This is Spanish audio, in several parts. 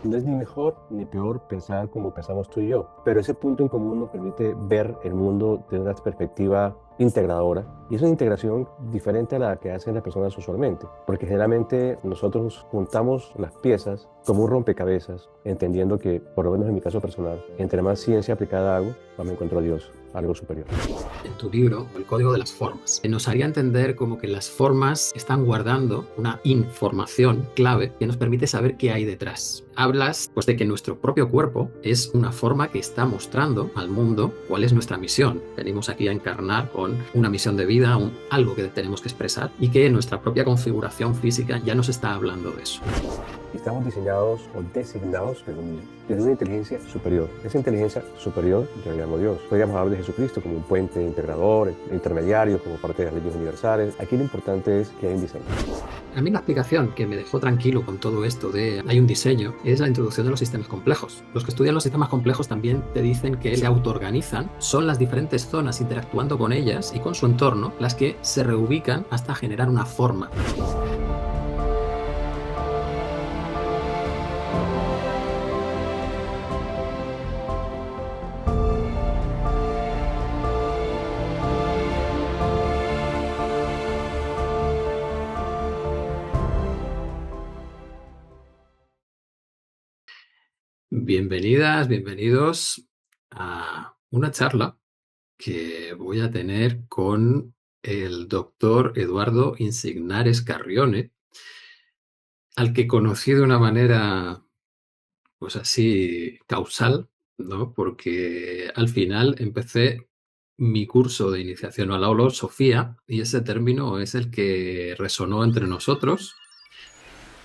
No es ni mejor ni peor pensar como pensamos tú y yo, pero ese punto en común nos permite ver el mundo desde una perspectiva integradora, y es una integración diferente a la que hacen las personas usualmente, porque generalmente nosotros juntamos las piezas como un rompecabezas, entendiendo que, por lo menos en mi caso personal, entre más ciencia aplicada hago, más me encuentro a Dios, algo superior. En tu libro, El Código de las Formas, nos haría entender como que las formas están guardando una información clave que nos permite saber qué hay detrás. Hablas pues de que nuestro propio cuerpo es una forma que está mostrando al mundo cuál es nuestra misión. Venimos aquí a encarnar con una misión de vida, algo que tenemos que expresar, y que nuestra propia configuración física ya nos está hablando de eso. Estamos diseñados o designados, según yo, desde una inteligencia superior. Esa inteligencia superior yo la llamo Dios. Podríamos hablar de Jesucristo como un puente integrador, intermediario, como parte de las leyes universales. Aquí lo importante es que hay un diseño. A mí la explicación que me dejó tranquilo con todo esto de hay un diseño es la introducción de los sistemas complejos. Los que estudian los sistemas complejos también te dicen que se autoorganizan, son las diferentes zonas interactuando con ellas y con su entorno las que se reubican hasta generar una forma. Bienvenidas, bienvenidos a una charla que voy a tener con el doctor Eduardo Insignares Carrione, al que conocí de una manera pues así causal, ¿no? Porque al final empecé mi curso de iniciación a la holosofía y ese término es el que resonó entre nosotros.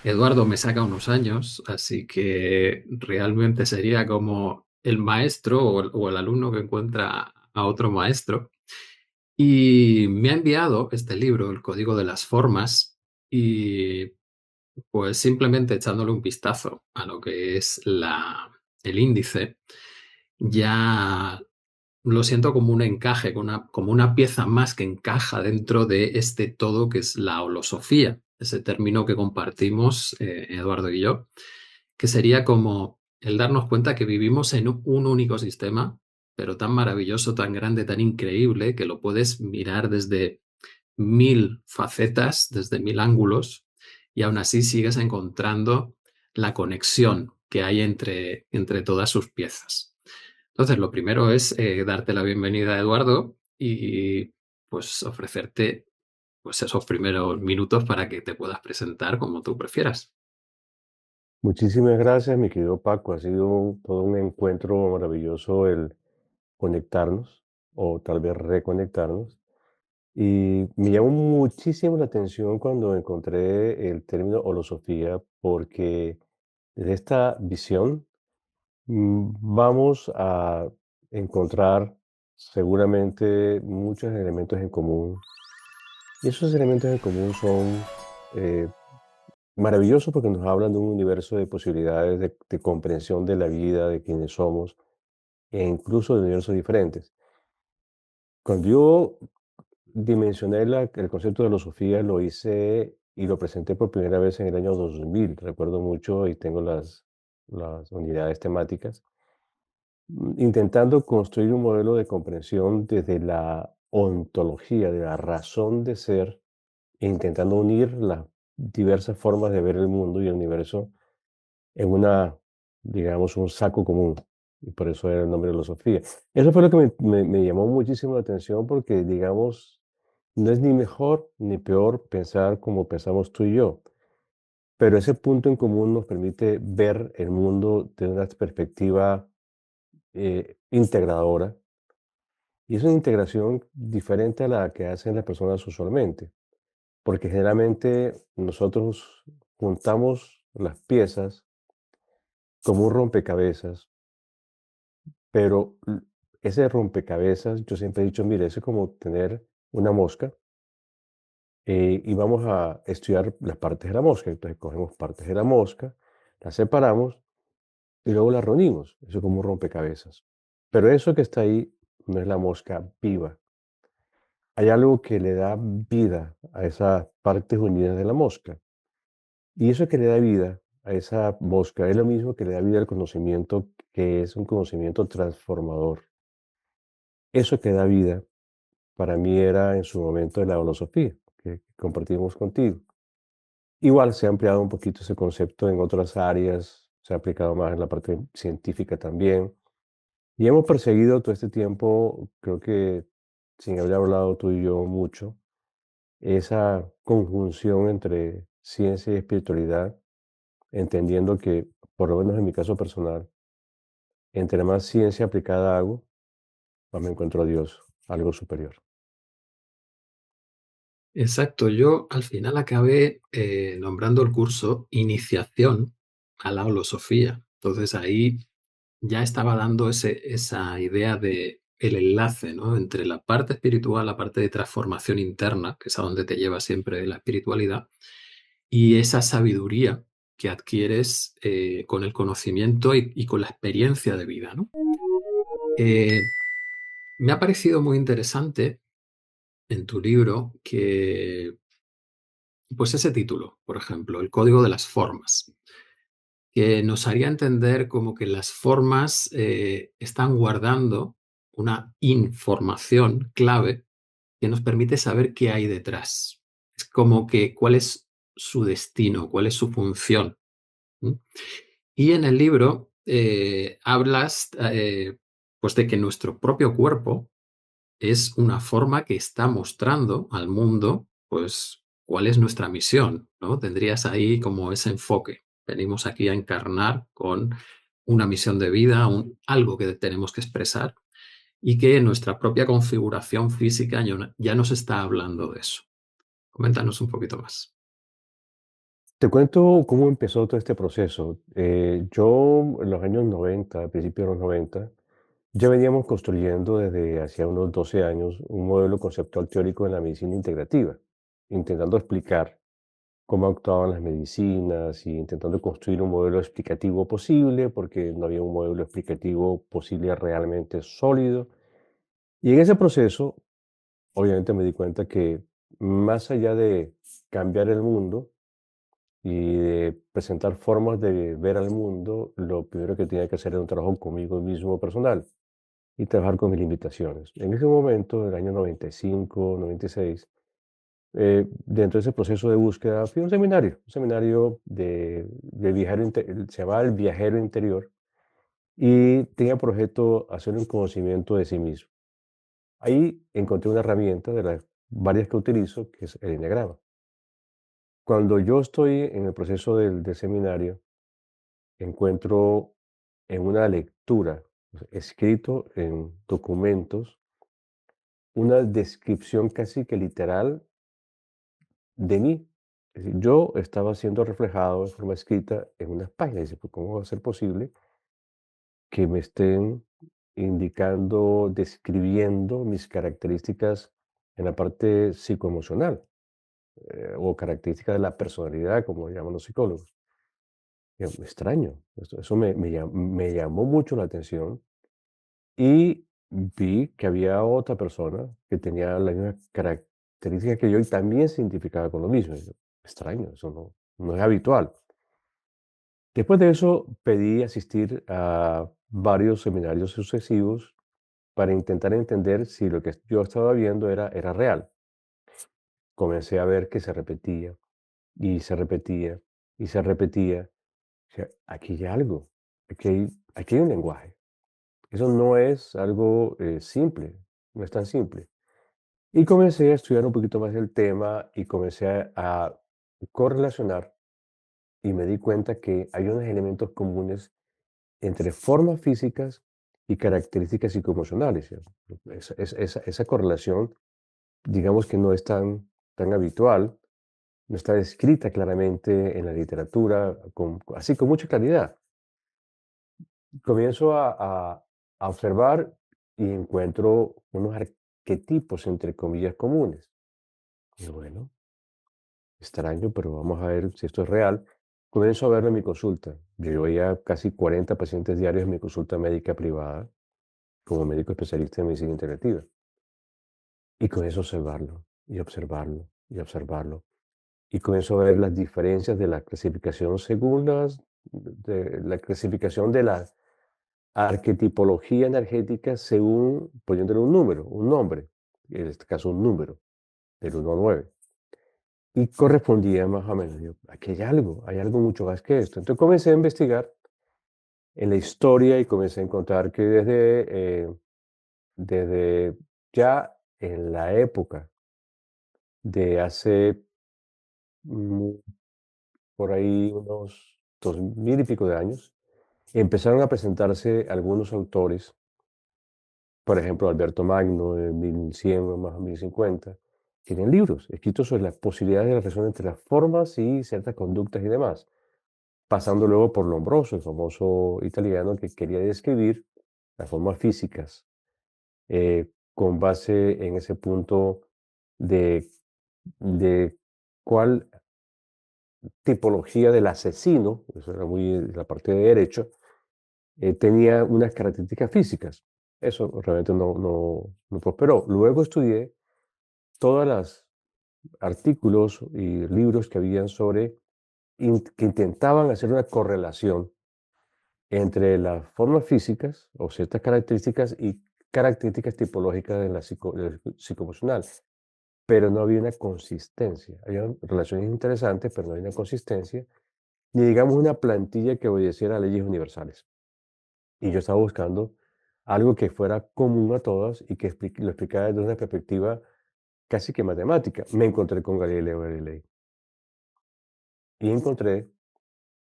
Eduardo me saca unos años, así que realmente sería como el maestro o el alumno que encuentra a otro maestro. Y me ha enviado este libro, El Código de las Formas, y pues simplemente echándole un vistazo a lo que es el índice, ya lo siento como un encaje, como una pieza más que encaja dentro de este todo que es la holosofía, ese término que compartimos Eduardo y yo, que sería como el darnos cuenta que vivimos en un único sistema, pero tan maravilloso, tan grande, tan increíble, que lo puedes mirar desde mil facetas, desde mil ángulos, y aún así sigues encontrando la conexión que hay entre todas sus piezas. Entonces, lo primero es darte la bienvenida, Eduardo, y pues ofrecerte pues esos primeros minutos para que te puedas presentar como tú prefieras. Muchísimas gracias, mi querido Paco. Ha sido todo un encuentro maravilloso el conectarnos o tal vez reconectarnos. Y me llamó muchísimo la atención cuando encontré el término holosofía, porque desde esta visión vamos a encontrar seguramente muchos elementos en común. Y esos elementos en común son eh, maravillosos porque nos hablan de un universo de posibilidades de comprensión de la vida, de quienes somos, e incluso de universos diferentes. Cuando yo dimensioné el concepto de filosofía, lo hice y lo presenté por primera vez en el año 2000. Recuerdo mucho y tengo las unidades temáticas, intentando construir un modelo de comprensión desde la ontología, de la razón de ser, e intentando unir las diversas formas de ver el mundo y el universo en digamos, un saco común. Y por eso era el nombre de filosofía. Eso fue lo que me llamó muchísimo la atención porque, digamos, no es ni mejor ni peor pensar como pensamos tú y yo, pero ese punto en común nos permite ver el mundo desde una perspectiva integradora, y es una integración diferente a la que hacen las personas usualmente, porque generalmente nosotros juntamos las piezas como un rompecabezas, pero ese rompecabezas, yo siempre he dicho, mire, es como tener una mosca, y vamos a estudiar las partes de la mosca. Entonces cogemos partes de la mosca, las separamos y luego las reunimos. Eso es como un rompecabezas. Pero eso que está ahí no es la mosca viva. Hay algo que le da vida a esas partes unidas de la mosca. Y eso que le da vida a esa mosca, es lo mismo que le da vida al conocimiento, que es un conocimiento transformador. Eso que da vida, para mí era en su momento la holosofía, que compartimos contigo. Igual se ha ampliado un poquito ese concepto en otras áreas, se ha aplicado más en la parte científica también. Y hemos perseguido todo este tiempo, creo que sin haber hablado tú y yo mucho, esa conjunción entre ciencia y espiritualidad, entendiendo que, por lo menos en mi caso personal, entre más ciencia aplicada hago, más me encuentro a Dios, algo superior. Exacto, yo al final acabé nombrando el curso Iniciación a la Holosofía. Entonces ahí ya estaba dando esa idea de el enlace, ¿no? Entre la parte espiritual, la parte de transformación interna, que es a donde te lleva siempre la espiritualidad, y esa sabiduría que adquieres con el conocimiento y con la experiencia de vida, ¿no? Eh, Me ha parecido muy interesante en tu libro que, pues ese título, por ejemplo, El Código de las Formas, que nos haría entender como que las formas están guardando una información clave que nos permite saber qué hay detrás. Es como que cuál es su destino, cuál es su función. ¿M? Y en el libro hablas pues de que nuestro propio cuerpo es una forma que está mostrando al mundo, pues, cuál es nuestra misión, ¿no? Tendrías ahí como ese enfoque. Venimos aquí a encarnar con una misión de vida, algo que tenemos que expresar y que nuestra propia configuración física ya nos está hablando de eso. Coméntanos un poquito más. Te cuento cómo empezó todo este proceso. Yo en los años 90, al principio de los 90, ya veníamos construyendo desde hacía unos 12 años un modelo conceptual teórico en la medicina integrativa, intentando explicar cómo actuaban las medicinas y intentando construir un modelo explicativo posible, porque no había un modelo explicativo posible realmente sólido. Y en ese proceso, obviamente me di cuenta que más allá de cambiar el mundo y de presentar formas de ver al mundo, lo primero que tenía que hacer era un trabajo conmigo mismo personal y trabajar con mis limitaciones. En ese momento, en el año 95, 96, dentro de ese proceso de búsqueda, fui a un seminario de viajero, se llamaba El Viajero Interior, y tenía por objeto hacer un conocimiento de sí mismo. Ahí encontré una herramienta de las varias que utilizo, que es el enneagrama. Cuando yo estoy en el proceso del seminario, encuentro en una lectura, o sea, escrito en documentos, una descripción casi que literal de mí. Es decir, yo estaba siendo reflejado de forma escrita en unas páginas. Dice, pues, ¿cómo va a ser posible que me estén indicando, describiendo mis características en la parte psicoemocional o características de la personalidad, como llaman los psicólogos? Extraño, eso me llamó mucho la atención y vi que había otra persona que tenía la misma característica que yo y también se identificaba con lo mismo. Y yo, extraño, eso no es habitual. Después de eso, pedí asistir a varios seminarios sucesivos para intentar entender si lo que yo estaba viendo era real. Comencé a ver que se repetía y se repetía y se repetía. O sea, aquí hay algo, aquí hay un lenguaje. Eso no es algo simple, no es tan simple. Y comencé a estudiar un poquito más el tema y comencé a correlacionar y me di cuenta que hay unos elementos comunes entre formas físicas y características psicoemocionales. ¿Cierto? Esa correlación, digamos que no es tan habitual, no está descrita claramente en la literatura, así con mucha claridad. Comienzo a observar y encuentro unos arquetipos, entre comillas, comunes. Y bueno, extraño, pero vamos a ver si esto es real. Comienzo a verlo en mi consulta. Yo veía casi 40 pacientes diarios en mi consulta médica privada como médico especialista en medicina integrativa. Y comienzo a observarlo y observarlo y observarlo. y comienzo a ver las diferencias de la clasificación según de la clasificación de la arquetipología energética según poniéndole un número, un nombre, en este caso un número, del 1 al 9. Y correspondía más o menos, yo, aquí hay algo mucho más que esto. Entonces comencé a investigar en la historia y comencé a encontrar que desde ya en la época de hace mm, por ahí unos 2000 y pico de años, empezaron a presentarse algunos autores, por ejemplo, Alberto Magno de 1100 o más o 1050, tienen libros escritos sobre las posibilidades de la relación entre las formas y ciertas conductas y demás, pasando luego por Lombroso, el famoso italiano que quería describir las formas físicas con base en ese punto de, de cuál tipología del asesino, eso era muy la parte de derecho, tenía unas características físicas. Eso realmente no prosperó. Luego estudié todos los artículos y libros que habían sobre, que intentaban hacer una correlación entre las formas físicas o ciertas características y características tipológicas de la psicoemocional, pero no había una consistencia. Había relaciones interesantes, pero no había una consistencia, ni digamos una plantilla que obedeciera a leyes universales. Y yo estaba buscando algo que fuera común a todas y que lo explicara desde una perspectiva casi que matemática. Me encontré con Galileo Galilei y encontré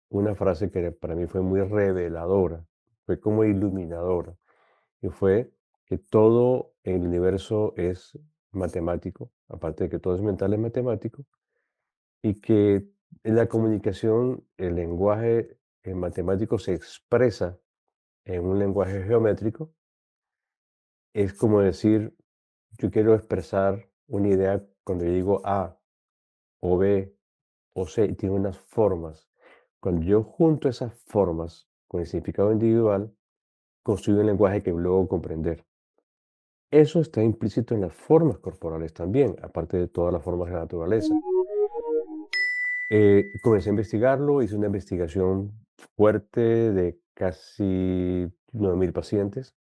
una frase que para mí fue muy reveladora, fue como iluminadora, y fue que todo en el universo es matemático, aparte de que todo es mental, es matemático, y que en la comunicación el lenguaje matemático se expresa en un lenguaje geométrico. Es como decir, yo quiero expresar una idea cuando yo digo A o B o C y tiene unas formas. Cuando yo junto esas formas con el significado individual, construyo un lenguaje que luego comprender. Eso está implícito en las formas corporales también, aparte de todas las formas de la naturaleza. Comencé a investigarlo, hice una investigación fuerte de casi 9000 pacientes.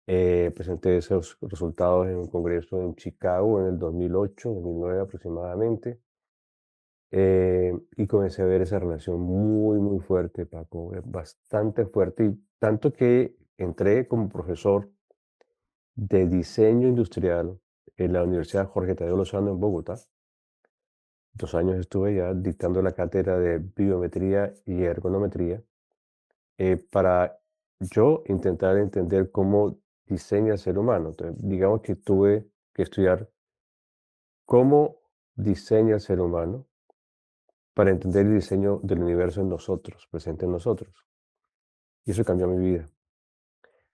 Presenté esos resultados en un congreso en Chicago en el 2008, 2009 aproximadamente, y comencé a ver esa relación muy, muy fuerte, Paco, bastante fuerte, y tanto que entré como profesor de diseño industrial en la Universidad Jorge Tadeo Lozano en Bogotá. 2 años estuve ya dictando la cátedra de biometría y ergonometría para yo intentar entender cómo diseña el ser humano. Entonces, digamos que tuve que estudiar cómo diseña el ser humano para entender el diseño del universo en nosotros, presente en nosotros. Y eso cambió mi vida,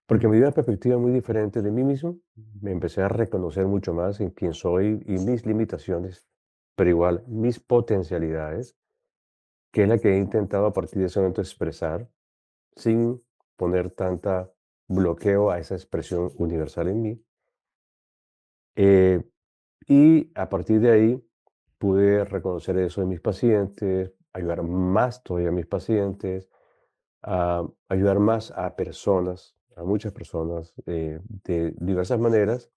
porque Mm. me dio una perspectiva muy diferente de mí mismo. Me empecé a reconocer mucho más en quién soy y mis limitaciones, pero igual mis potencialidades, que es la que he intentado a partir de ese momento expresar sin poner tanta bloqueo a esa expresión universal en mí. Eh, y a partir de ahí pude reconocer eso en mis pacientes, ayudar más todavía a mis pacientes, a ayudar más a personas, a muchas personas de diversas maneras.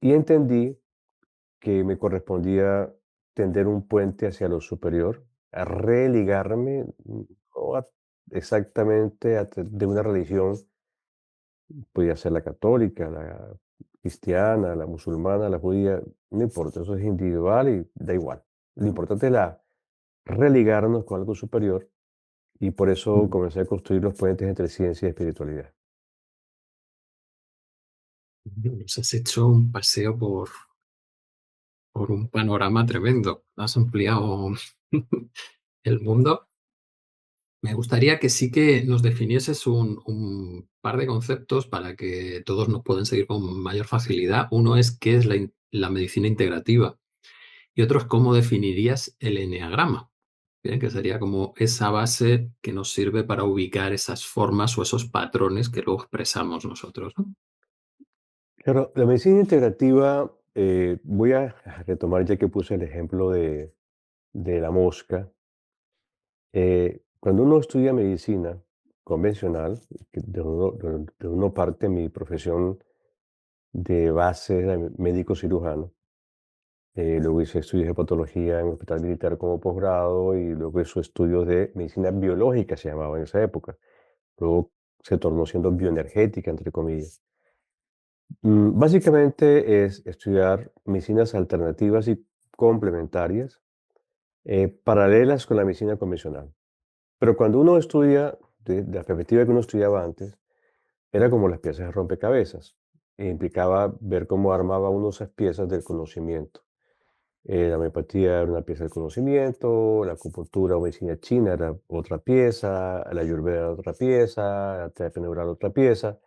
Y entendí que me correspondía tender un puente hacia lo superior, a religarme, no exactamente de una religión. Podía ser la católica, la cristiana, la musulmana, la judía, no importa, eso es individual y da igual. Lo importante es religarnos con algo superior y por eso Mm. comencé a construir los puentes entre ciencia y espiritualidad. Nos has hecho un paseo por un panorama tremendo. Has ampliado el mundo. Me gustaría que sí que nos definieses un par de conceptos para que todos nos puedan seguir con mayor facilidad. Uno es qué es la medicina integrativa y otro es cómo definirías el eneagrama, ¿bien? Que sería como esa base que nos sirve para ubicar esas formas o esos patrones que luego expresamos nosotros, ¿no? Claro, la medicina integrativa, voy a retomar ya que puse el ejemplo de la mosca. Cuando uno estudia medicina convencional, de uno parte mi profesión de base de médico cirujano, luego hice estudios de patología en el Hospital Militar como posgrado y luego hice estudios de medicina biológica, se llamaba en esa época. Luego se tornó siendo bioenergética, entre comillas. Básicamente es estudiar medicinas alternativas y complementarias, paralelas con la medicina convencional. Pero cuando uno estudia, de la perspectiva que uno estudiaba antes, era como las piezas de rompecabezas. E implicaba ver cómo armaba uno esas piezas del conocimiento. La homeopatía era una pieza del conocimiento, la acupuntura o medicina china era otra pieza, la ayurveda era otra pieza, la terapia neural otra pieza,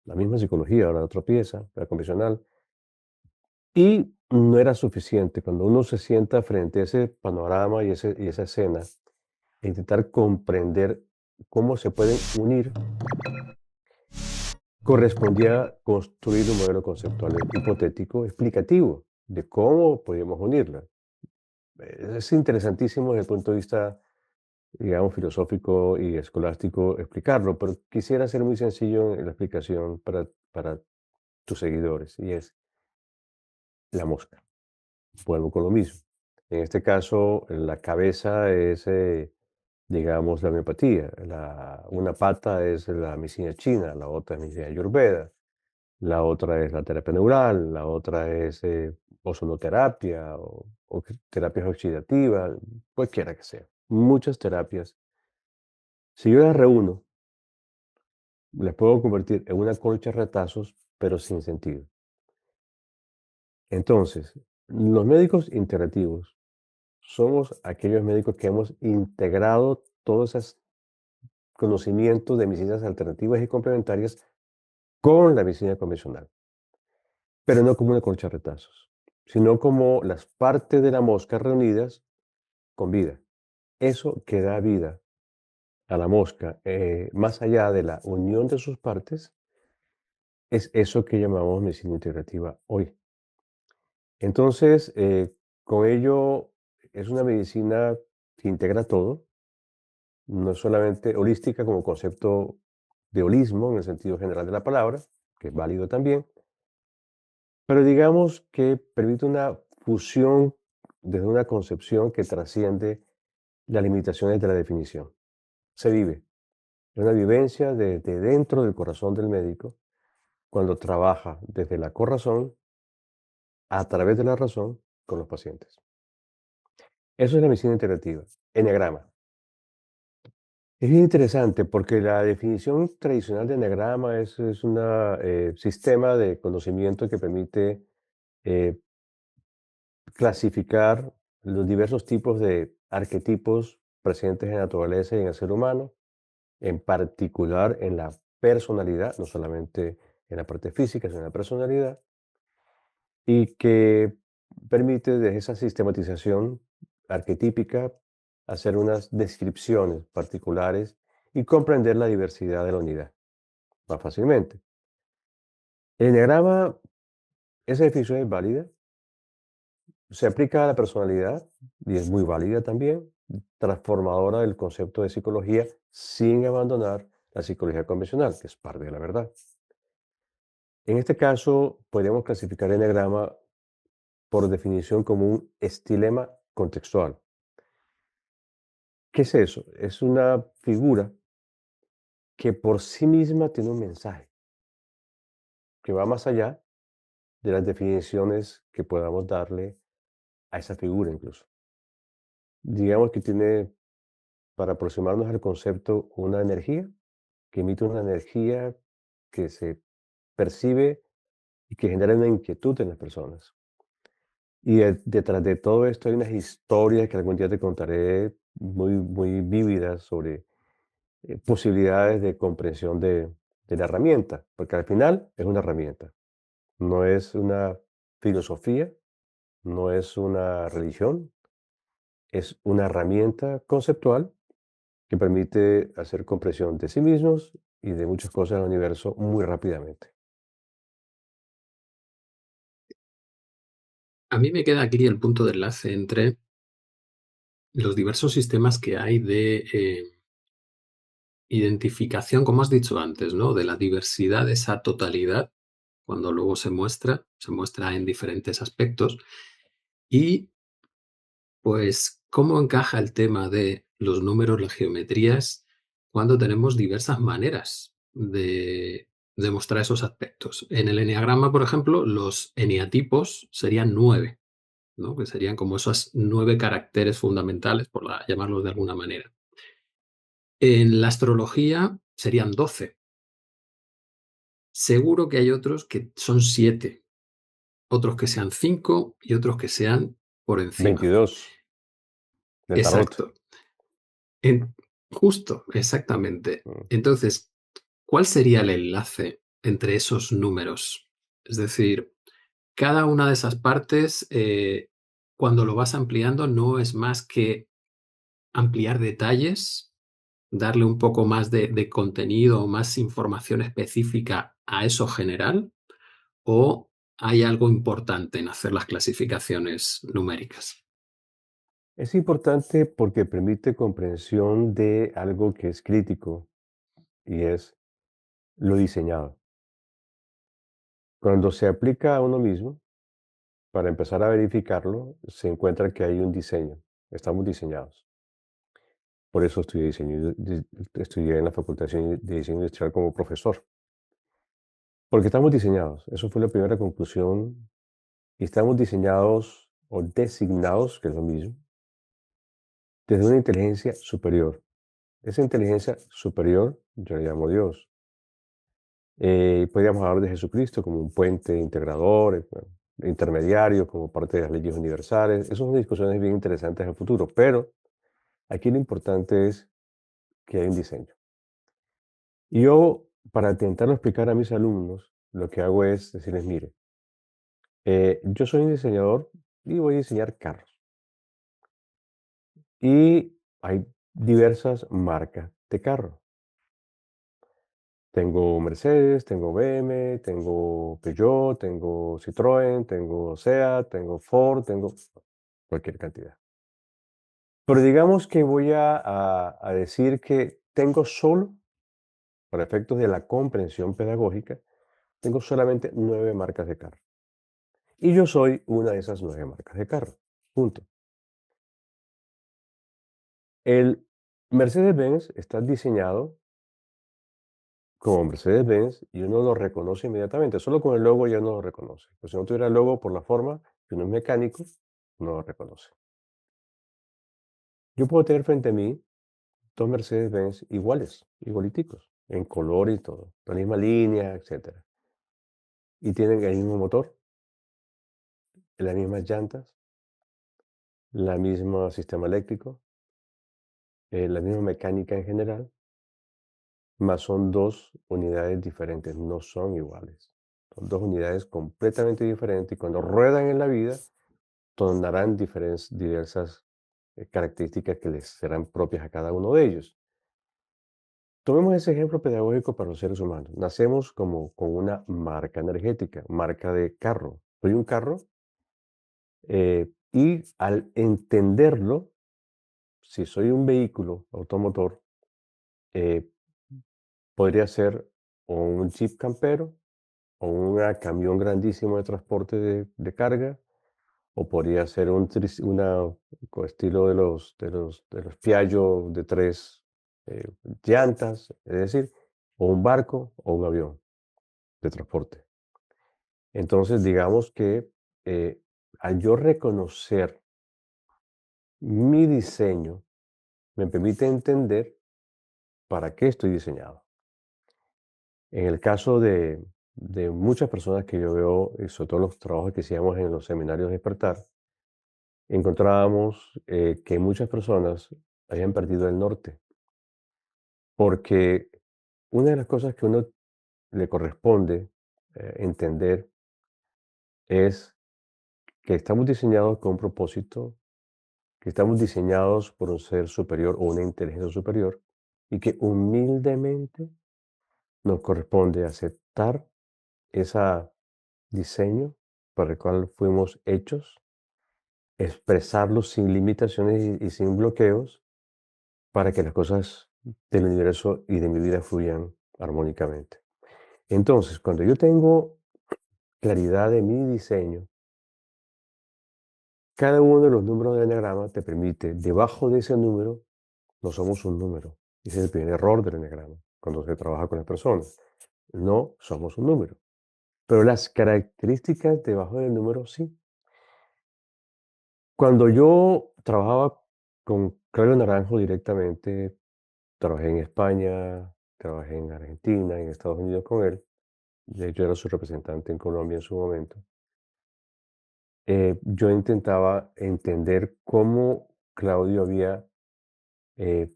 la misma psicología era otra pieza, la convencional. Y no era suficiente. Cuando uno se sienta frente a ese panorama y esa escena, e intentar comprender cómo se pueden unir, correspondía construir un modelo conceptual hipotético explicativo de cómo podíamos unirla. Es interesantísimo desde el punto de vista, digamos, filosófico y escolástico explicarlo, pero quisiera ser muy sencillo en la explicación para tus seguidores, y es la mosca. Vuelvo con lo mismo. En este caso, la cabeza es, digamos, la homeopatía, una pata es la medicina china, la otra es medicina ayurveda, la otra es la terapia neural, la otra es ozonoterapia o terapias oxidativas, cualquiera que sea. Muchas terapias. Si yo las reúno, las puedo convertir en una colcha de retazos, pero sin sentido. Entonces, los médicos integrativos somos aquellos médicos que hemos integrado todos esos conocimientos de medicinas alternativas y complementarias con la medicina convencional, pero no como una colcha de retazos, sino como las partes de la mosca reunidas con vida. Eso que da vida a la mosca, más allá de la unión de sus partes, es eso que llamamos medicina integrativa hoy. Entonces, con ello es una medicina que integra todo, no es solamente holística como concepto de holismo en el sentido general de la palabra, que es válido también, pero digamos que permite una fusión desde una concepción que trasciende las limitaciones de la definición. Se vive, es una vivencia de dentro del corazón del médico cuando trabaja desde la corrazón a través de la razón con los pacientes. Eso es la medicina integrativa, eneagrama. Es bien interesante porque la definición tradicional de eneagrama es un sistema de conocimiento que permite eh, clasificar los diversos tipos de arquetipos presentes en la naturaleza y en el ser humano, en particular en la personalidad, no solamente en la parte física, sino en la personalidad, y que permite desde esa sistematización arquetípica hacer unas descripciones particulares y comprender la diversidad de la unidad más fácilmente. El enneagrama, esa definición es válida, se aplica a la personalidad y es muy válida también, transformadora del concepto de psicología sin abandonar la psicología convencional, que es parte de la verdad. En este caso, podríamos clasificar el enneagrama por definición como un estilema contextual. ¿Qué es eso? Es una figura que por sí misma tiene un mensaje que va más allá de las definiciones que podamos darle a esa figura incluso. Digamos que tiene, para aproximarnos al concepto, una energía, que emite una energía que se percibe y que genera una inquietud en las personas. Y detrás de todo esto hay unas historias que algún día te contaré muy, muy vívidas sobre posibilidades de comprensión de la herramienta, porque al final es una herramienta, no es una filosofía, no es una religión, es una herramienta conceptual que permite hacer comprensión de sí mismos y de muchas cosas en el universo muy rápidamente. A mí me queda aquí el punto de enlace entre los diversos sistemas que hay de identificación, como has dicho antes, ¿no? De la diversidad, de esa totalidad, cuando luego se muestra en diferentes aspectos. Y pues, ¿cómo encaja el tema de los números, las geometrías, cuando tenemos diversas maneras de demostrar esos aspectos? En el eneagrama, por ejemplo, los eneatipos serían 9, ¿no? Que serían como esos 9 caracteres fundamentales, por llamarlos de alguna manera. En la astrología serían 12. Seguro que hay otros que son 7, otros que sean 5 y otros que sean por encima. 22 del tarot. Exacto. En- Justo, exactamente. Mm. Entonces, ¿cuál sería el enlace entre esos números? Es decir, cada una de esas partes, cuando lo vas ampliando, no es más que ampliar detalles, darle un poco más de contenido o más información específica a eso general, o hay algo importante en hacer las clasificaciones numéricas. Es importante porque permite comprensión de algo que es crítico y es lo diseñado. Cuando se aplica a uno mismo, para empezar a verificarlo, se encuentra que hay un diseño. Estamos diseñados. Por eso estudié estudié en la Facultad de Diseño Industrial como profesor. Porque estamos diseñados. Eso fue la primera conclusión. Y estamos diseñados o designados, que es lo mismo, desde una inteligencia superior. Esa inteligencia superior yo le llamo Dios. Podríamos hablar de Jesucristo como un puente integrador, bueno, intermediario, como parte de las leyes universales. Esas son discusiones bien interesantes al futuro, pero aquí lo importante es que hay un diseño. Y yo, para intentarlo explicar a mis alumnos, lo que hago es decirles, mire, yo soy un diseñador y voy a diseñar carros. Y hay diversas marcas de carro. Tengo Mercedes, tengo BMW, tengo Peugeot, tengo Citroën, tengo SEAT, tengo Ford, tengo cualquier cantidad. Pero digamos que voy a decir que tengo solo, para efectos de la comprensión pedagógica, tengo solamente 9 marcas de carro. Y yo soy una de esas 9 marcas de carro. Punto. El Mercedes-Benz está diseñado como Mercedes-Benz y uno lo reconoce inmediatamente. Solo con el logo ya uno lo reconoce. Pues si no tuviera el logo por la forma, si uno es mecánico, no lo reconoce. Yo puedo tener frente a mí dos Mercedes-Benz iguales, igualiticos, en color y todo, la misma línea, etcétera. Y tienen el mismo motor, las mismas llantas, la misma sistema eléctrico, la misma mecánica en general, más son dos unidades diferentes, no son iguales. Son dos unidades completamente diferentes y cuando ruedan en la vida, donarán diversas características que les serán propias a cada uno de ellos. Tomemos ese ejemplo pedagógico para los seres humanos. Nacemos como con una marca energética, marca de carro. Soy un carro y al entenderlo, si soy un vehículo automotor, eh, podría ser o un jeep campero o un camión grandísimo de transporte de carga, o podría ser estilo de los Piaggio de 3 llantas, es decir, o un barco o un avión de transporte. Entonces, digamos que al yo reconocer mi diseño, me permite entender para qué estoy diseñado. En el caso de muchas personas que yo veo, sobre todo los trabajos que hacíamos en los seminarios Despertar, encontrábamos que muchas personas habían perdido el norte, porque una de las cosas que uno le corresponde entender es que estamos diseñados con un propósito, que estamos diseñados por un ser superior o una inteligencia superior y que humildemente nos corresponde aceptar ese diseño para el cual fuimos hechos expresarlo sin limitaciones y sin bloqueos para que las cosas del universo y de mi vida fluyan armónicamente. Entonces, cuando yo tengo claridad de mi diseño, cada uno de los números del eneagrama te permite, debajo de ese número, no somos un número. Ese es el primer error del eneagrama, cuando se trabaja con las personas. No somos un número. Pero las características debajo del número sí. Cuando yo trabajaba con Claudio Naranjo directamente, trabajé en España, trabajé en Argentina, en Estados Unidos con él. De hecho, era su representante en Colombia en su momento. Yo intentaba entender cómo Claudio había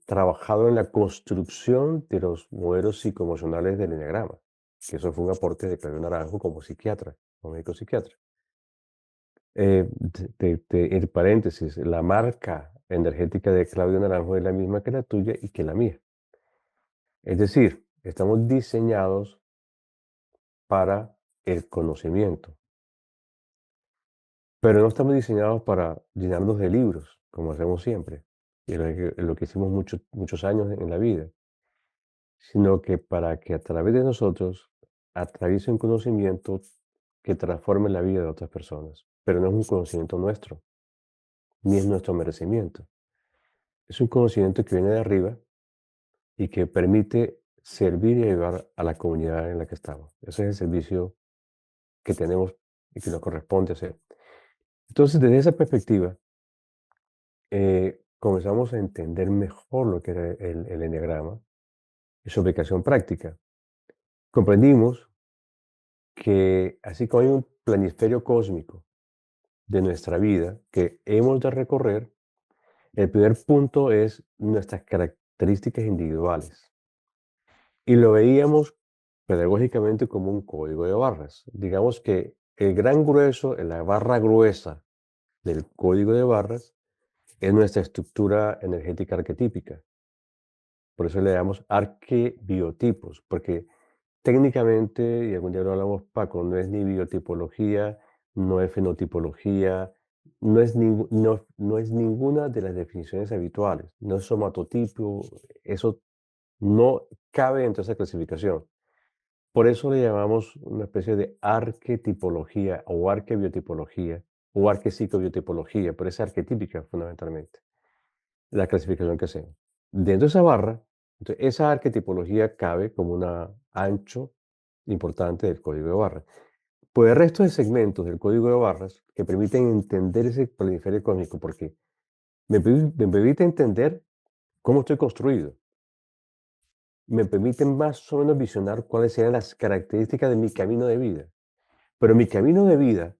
trabajado en la construcción de los modelos psicoemocionales del eneagrama, que eso fue un aporte de Claudio Naranjo como psiquiatra, como médico psiquiatra. En paréntesis, la marca energética de Claudio Naranjo es la misma que la tuya y que la mía. Es decir, estamos diseñados para el conocimiento, pero no estamos diseñados para llenarnos de libros, como hacemos siempre, y lo que hicimos muchos años en la vida, sino que para que a través de nosotros atraviese un conocimiento que transforme la vida de otras personas. Pero no es un conocimiento nuestro, ni es nuestro merecimiento. Es un conocimiento que viene de arriba y que permite servir y ayudar a la comunidad en la que estamos. Ese es el servicio que tenemos y que nos corresponde hacer. Entonces, desde esa perspectiva, comenzamos a entender mejor lo que era el eneagrama y su aplicación práctica. Comprendimos que así como hay un planisferio cósmico de nuestra vida que hemos de recorrer, el primer punto es nuestras características individuales. Y lo veíamos pedagógicamente como un código de barras. Digamos que el gran grueso, la barra gruesa del código de barras, es nuestra estructura energética arquetípica. Por eso le damos arquebiotipos, porque técnicamente, y algún día lo hablamos, Paco, no es ni biotipología, no es fenotipología, no es ninguna de las definiciones habituales, no es somatotipo, eso no cabe dentro de esa clasificación. Por eso le llamamos una especie de arquetipología o arquebiotipología o arquepsicobiotipología, pero es arquetípica fundamentalmente la clasificación que hacemos. Dentro de esa barra, entonces, esa arquetipología cabe como un ancho importante del código de barras. Pues el resto de segmentos del código de barras que permiten entender ese planiferio cósmico, porque me permite entender cómo estoy construido, me permiten más o menos visionar cuáles serían las características de mi camino de vida. Pero mi camino de vida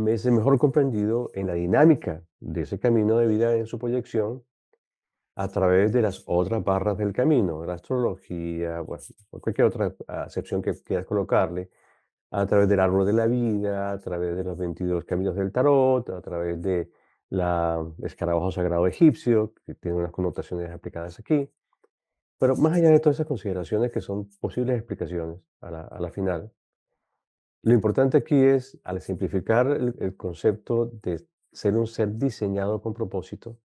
es mejor comprendido en la dinámica de ese camino de vida en su proyección a través de las otras barras del camino, la astrología, bueno, o cualquier otra acepción que quieras colocarle, a través del árbol de la vida, a través de los 22 caminos del tarot, a través de la escarabajo sagrado egipcio, que tiene unas connotaciones aplicadas aquí. Pero más allá de todas esas consideraciones que son posibles explicaciones a la final, lo importante aquí es, al simplificar el concepto de ser un ser diseñado con propósito,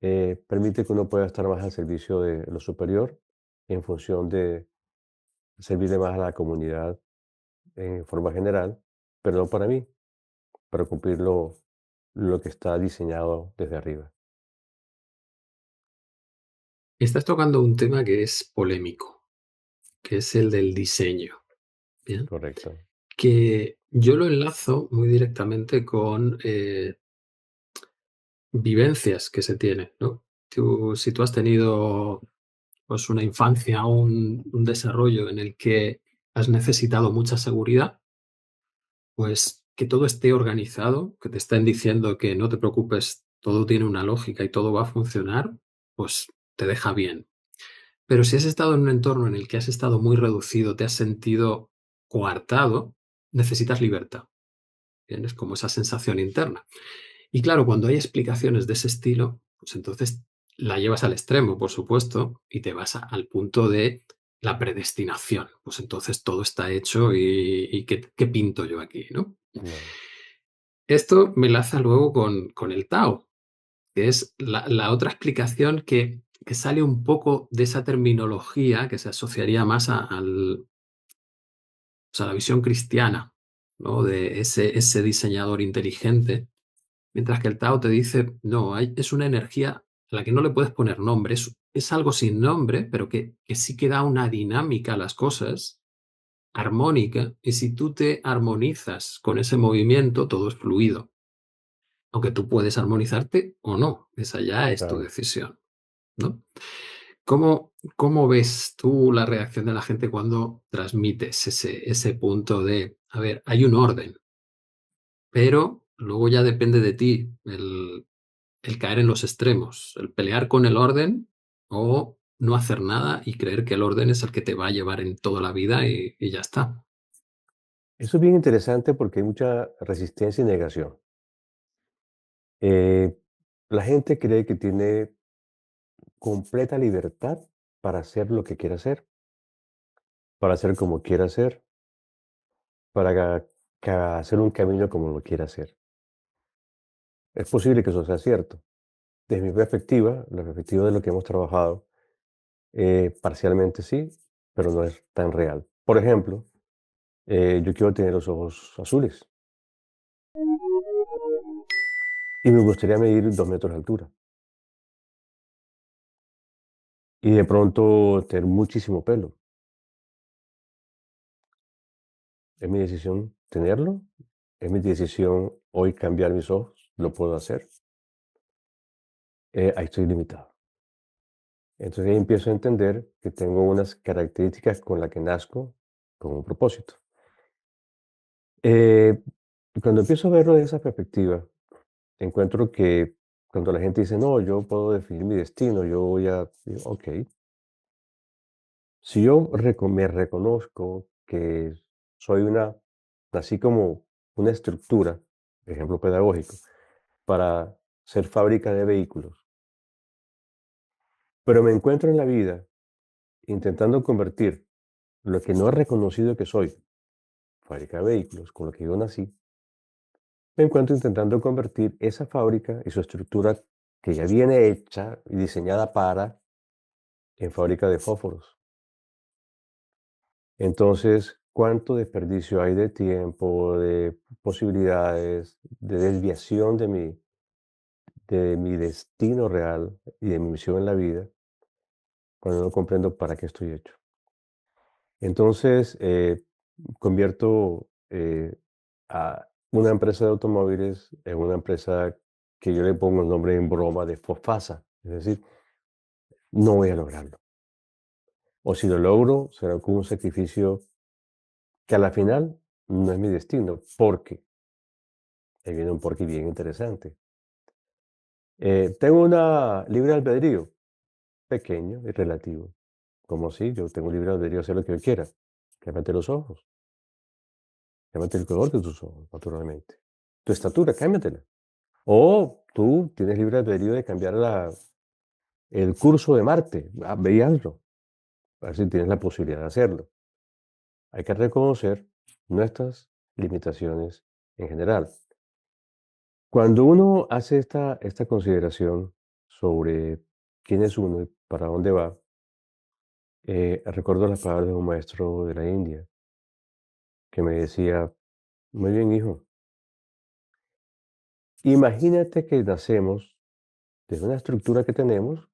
permite que uno pueda estar más al servicio de lo superior en función de servirle más a la comunidad en forma general, pero no para mí, para cumplir lo que está diseñado desde arriba. Estás tocando un tema que es polémico, que es el del diseño, ¿bien? Correcto. Que yo lo enlazo muy directamente con vivencias que se tienen, ¿no? Si tú has tenido pues, una infancia, un desarrollo en el que has necesitado mucha seguridad, pues que todo esté organizado, que te estén diciendo que no te preocupes, todo tiene una lógica y todo va a funcionar, pues te deja bien. Pero si has estado en un entorno en el que has estado muy reducido, te has sentido coartado, necesitas libertad. ¿Tienes? Como esa sensación interna. Y claro, cuando hay explicaciones de ese estilo, pues entonces la llevas al extremo, por supuesto, y te vas al punto de la predestinación. Pues entonces todo está hecho y ¿qué pinto yo aquí, no? No. Esto me enlaza luego con el Tao, que es la otra explicación que sale un poco de esa terminología que se asociaría más o sea, la visión cristiana, ¿no? De ese diseñador inteligente, mientras que el Tao te dice, no, es una energía a la que no le puedes poner nombre, es algo sin nombre, pero que sí que da una dinámica a las cosas, armónica, y si tú te armonizas con ese movimiento, todo es fluido. Aunque tú puedes armonizarte o no, esa ya es tu Claro. decisión, ¿no? ¿Cómo ves tú la reacción de la gente cuando transmites ese punto de, a ver, hay un orden, pero luego ya depende de ti el caer en los extremos, el pelear con el orden o no hacer nada y creer que el orden es el que te va a llevar en toda la vida y ya está? Eso es bien interesante porque hay mucha resistencia y negación. Eh, la gente cree que tiene completa libertad para hacer lo que quiera hacer, para hacer como quiera hacer, para hacer un camino como lo quiera hacer. Es posible que eso sea cierto. Desde mi perspectiva, la perspectiva de lo que hemos trabajado, parcialmente sí, pero no es tan real. Por ejemplo, yo quiero tener los ojos azules y me gustaría medir 2 metros de altura y de pronto tener muchísimo pelo. ¿Es mi decisión tenerlo? ¿Es mi decisión hoy cambiar mis ojos? ¿Lo puedo hacer? Ahí estoy limitado. Entonces ahí empiezo a entender que tengo unas características con las que nazco con un propósito. Eh, Cuando empiezo a verlo de esa perspectiva, encuentro que cuando la gente dice, no, yo puedo definir mi destino, yo voy a, digo, ok, si yo me reconozco que soy así como una estructura, ejemplo pedagógico, para ser fábrica de vehículos, pero me encuentro en la vida intentando convertir lo que no he reconocido que soy, fábrica de vehículos, con lo que yo nací, me encuentro intentando convertir esa fábrica y su estructura que ya viene hecha y diseñada en fábrica de fósforos. Entonces, ¿cuánto desperdicio hay de tiempo, de posibilidades, de desviación de mi destino real y de mi misión en la vida cuando no comprendo para qué estoy hecho? Entonces, convierto a una empresa de automóviles en una empresa que yo le pongo el nombre en broma de Fofasa. Es decir, no voy a lograrlo. O si lo logro, será con un sacrificio que a la final no es mi destino. Porque, ahí viene un porqué bien interesante. Tengo una libre albedrío, pequeño y relativo. Como si yo tengo libre albedrío de hacer lo que yo quiera. Cámbiate los ojos, cámbiate el color de tus ojos, naturalmente. Tu estatura, cámbiatela. O tú tienes libre albedrío de cambiar el curso de Marte. Ve y hazlo. A ver si tienes la posibilidad de hacerlo. Hay que reconocer nuestras limitaciones en general. Cuando uno hace esta consideración sobre quién es uno y para dónde va, recuerdo las palabras de un maestro de la India que me decía, muy bien, hijo, imagínate que nacemos desde una estructura que tenemos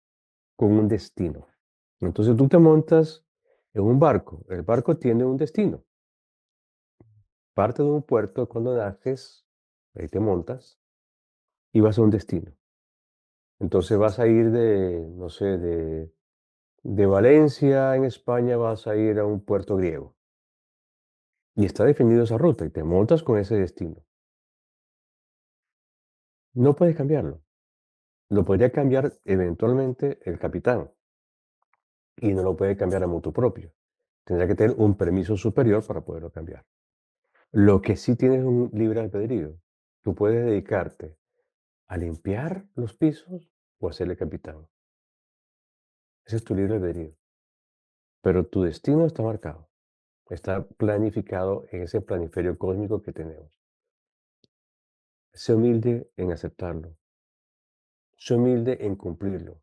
con un destino. Entonces tú te montas en un barco, el barco tiene un destino, parte de un puerto cuando naces, ahí te montas y vas a un destino. Entonces vas a ir no sé, de Valencia en España vas a ir a un puerto griego. Y está definido esa ruta y te montas con ese destino. No puedes cambiarlo. Lo podría cambiar eventualmente el capitán y no lo puede cambiar a motu propio. Tendrá que tener un permiso superior para poderlo cambiar. Lo que sí tienes un libre albedrío. Tú puedes dedicarte a limpiar los pisos o a ser el capitán. Ese es tu libre albedrío. Pero tu destino está marcado. Está planificado en ese planiferio cósmico que tenemos. sé humilde en aceptarlo, sé humilde en cumplirlo.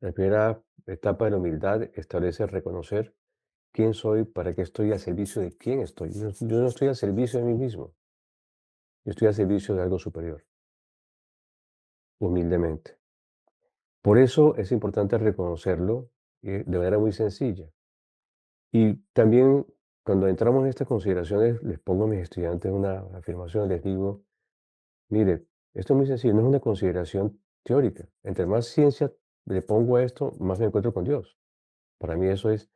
La primera etapa de la humildad establece reconocer quién soy, para qué estoy, al servicio de quién estoy. Yo no estoy al servicio de mí mismo, yo estoy al servicio de algo superior, humildemente. Por eso es importante reconocerlo de manera muy sencilla. Y también cuando entramos en estas consideraciones, les pongo a mis estudiantes una afirmación, les digo, mire, esto es muy sencillo, no es una consideración teórica. Entre más ciencia le pongo a esto, más me encuentro con Dios. Para mí eso es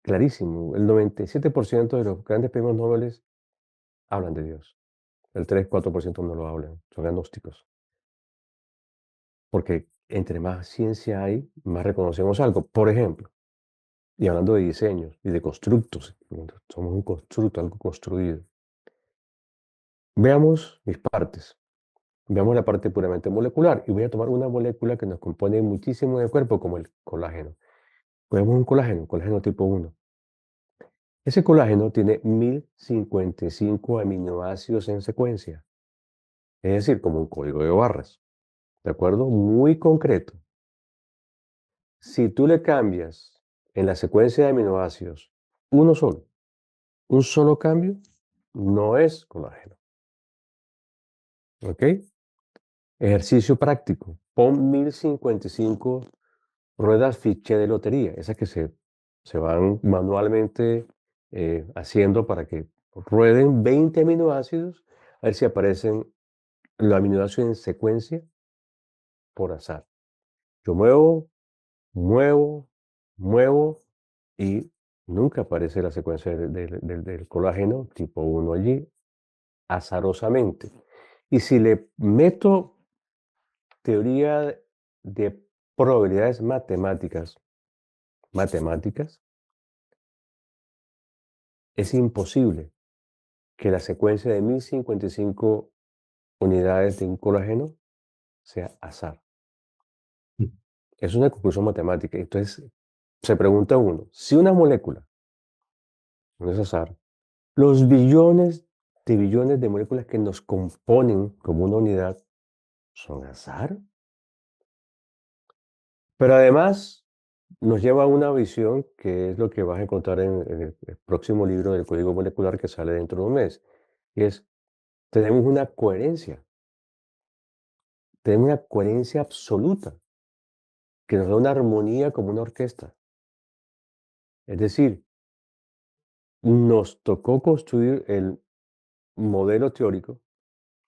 clarísimo. El 97% de los grandes premios Nobel hablan de Dios. El 3-4% no lo hablan, son agnósticos. Porque entre más ciencia hay, más reconocemos algo. Por ejemplo, y hablando de diseños y de constructos, somos un constructo, algo construido. Veamos mis partes. Veamos la parte puramente molecular. Y voy a tomar una molécula que nos compone muchísimo en el cuerpo, como el colágeno. Vemos un colágeno tipo 1. Ese colágeno tiene 1055 aminoácidos en secuencia, es decir, como un código de barras, ¿de acuerdo? Muy concreto. Si tú le cambias en la secuencia de aminoácidos uno solo, un solo cambio, no es colágeno, ¿ok? Ejercicio práctico. Pon 1055 ruedas fiché de lotería, esas que se van manualmente haciendo para que rueden 20 aminoácidos, a ver si aparecen los aminoácidos en secuencia por azar. Yo muevo, muevo, muevo y nunca aparece la secuencia del colágeno tipo 1 allí, azarosamente. Y si le meto teoría de probabilidades matemáticas, es imposible que la secuencia de 1055 unidades de un colágeno sea azar. Es una conclusión matemática. Entonces, se pregunta uno, si una molécula no es azar, los billones de moléculas que nos componen como una unidad son azar. Pero además nos lleva a una visión que es lo que vas a encontrar en el próximo libro del código molecular que sale dentro de un mes. Y es, tenemos tenemos una coherencia absoluta que nos da una armonía como una orquesta. Es decir, nos tocó construir el modelo teórico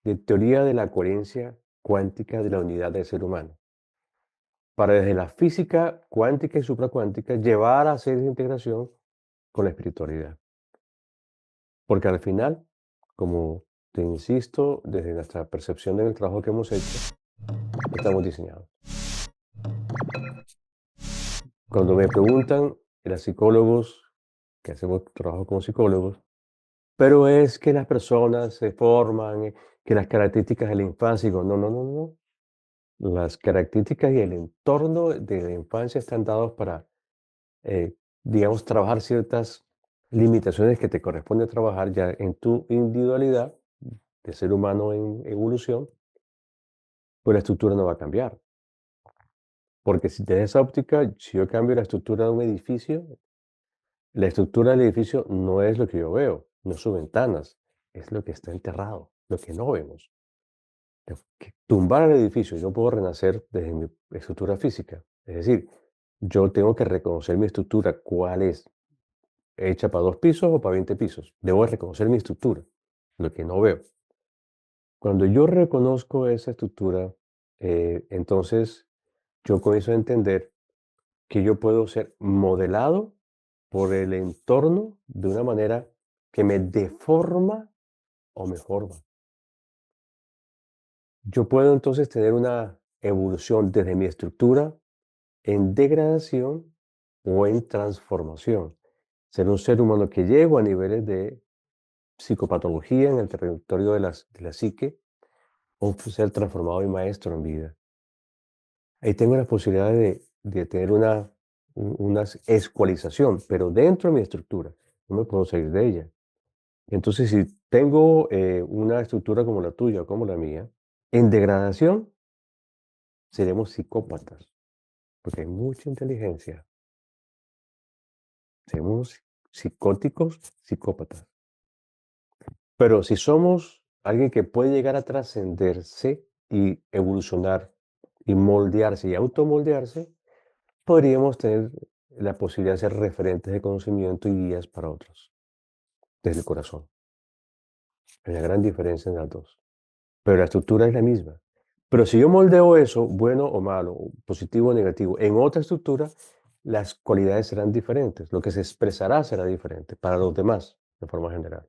de teoría de la coherencia cuántica de la unidad del ser humano, para desde la física cuántica y supracuántica llevar a hacer esa integración con la espiritualidad. Porque al final, como te insisto, desde nuestra percepción del trabajo que hemos hecho, estamos diseñados. Cuando me preguntan los psicólogos, que hacemos trabajo como psicólogos, pero es que las personas se forman, que las características de la infancia, digo, no, no, no, no. Las características y el entorno de la infancia están dados para, digamos, trabajar ciertas limitaciones que te corresponde trabajar ya en tu individualidad de ser humano en evolución, pues la estructura no va a cambiar. Porque si tienes esa óptica, si yo cambio la estructura de un edificio, la estructura del edificio no es lo que yo veo, no sus ventanas, es lo que está enterrado, lo que no vemos. Que tumbar el edificio, yo puedo renacer desde mi estructura física. Es decir, yo tengo que reconocer mi estructura, cuál es, hecha para 2 pisos o para 20 pisos. Debo reconocer mi estructura, lo que no veo. Cuando yo reconozco esa estructura, entonces yo comienzo a entender que yo puedo ser modelado por el entorno de una manera que me deforma o me forma. Yo puedo entonces tener una evolución desde mi estructura en degradación o en transformación. Ser un ser humano que llego a niveles de psicopatología en el territorio de la psique o un ser transformado y maestro en vida. Ahí tengo la posibilidad de tener una escualización, pero dentro de mi estructura. No me puedo salir de ella. Entonces, si tengo una estructura como la tuya o como la mía, en degradación seremos psicópatas, porque hay mucha inteligencia. Seremos psicóticos, psicópatas. Pero si somos alguien que puede llegar a trascenderse y evolucionar y moldearse y automoldearse, podríamos tener la posibilidad de ser referentes de conocimiento y guías para otros, desde el corazón. Hay una gran diferencia en las dos. Pero la estructura es la misma. Pero si yo moldeo eso, bueno o malo, o positivo o negativo, en otra estructura, las cualidades serán diferentes. Lo que se expresará será diferente para los demás, de forma general.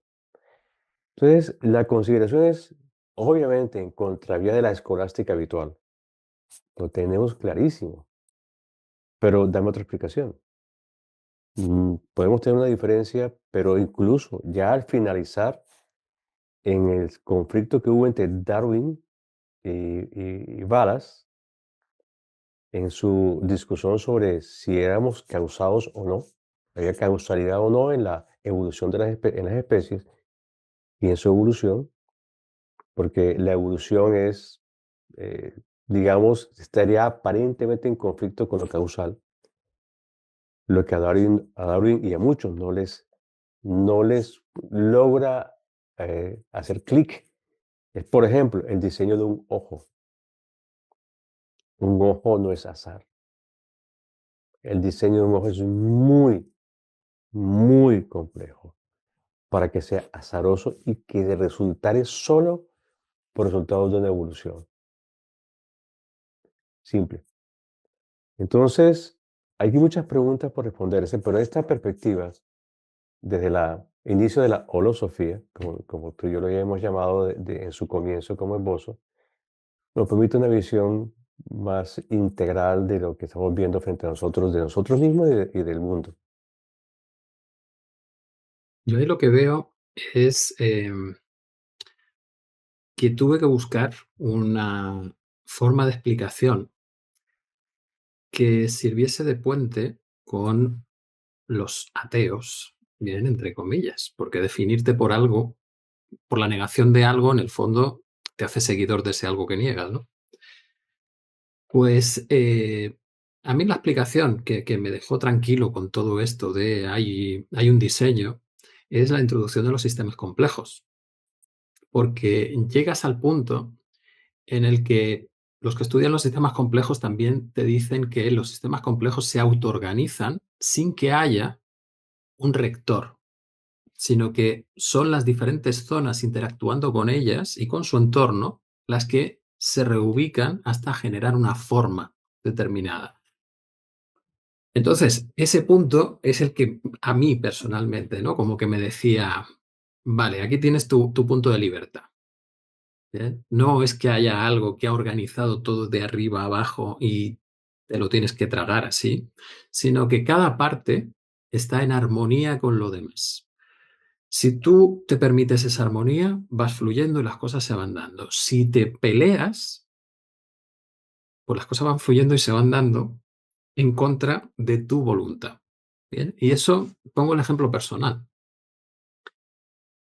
Entonces, la consideración es, obviamente, en contravía de la escolástica habitual. Lo tenemos clarísimo. Pero dame otra explicación. Podemos tener una diferencia, pero incluso ya al finalizar en el conflicto que hubo entre Darwin y Wallace, en su discusión sobre si éramos causados o no, había causalidad o no en la evolución de en las especies y en su evolución, porque la evolución es, eh, digamos, estaría aparentemente en conflicto con lo causal, lo que a Darwin y a muchos no les logra hacer clic. Es, por ejemplo, el diseño de un ojo. Un ojo no es azar. El diseño de un ojo es muy, muy complejo para que sea azaroso y que resultare solo por resultado de una evolución. Simple. Entonces, hay muchas preguntas por responderse, pero esta perspectiva, desde el inicio de la holosofía, como tú y yo lo hemos llamado en su comienzo como esbozo, nos permite una visión más integral de lo que estamos viendo frente a nosotros, de nosotros mismos y del mundo. Yo ahí lo que veo es que tuve que buscar una forma de explicación que sirviese de puente con los ateos, bien, entre comillas, porque definirte por algo, por la negación de algo, en el fondo te hace seguidor de ese algo que niegas, ¿no? Pues a mí la explicación que me dejó tranquilo con todo esto de hay un diseño es la introducción de los sistemas complejos, porque llegas al punto en el que los que estudian los sistemas complejos también te dicen que los sistemas complejos se autoorganizan sin que haya un rector, sino que son las diferentes zonas interactuando con ellas y con su entorno las que se reubican hasta generar una forma determinada. Entonces, ese punto es el que a mí personalmente, ¿no? Como que me decía, vale, aquí tienes tu punto de libertad. ¿Bien? No es que haya algo que ha organizado todo de arriba a abajo y te lo tienes que tragar así, sino que cada parte está en armonía con lo demás. Si tú te permites esa armonía, vas fluyendo y las cosas se van dando. Si te peleas, pues las cosas van fluyendo y se van dando en contra de tu voluntad. ¿Bien? Y eso, pongo el ejemplo personal.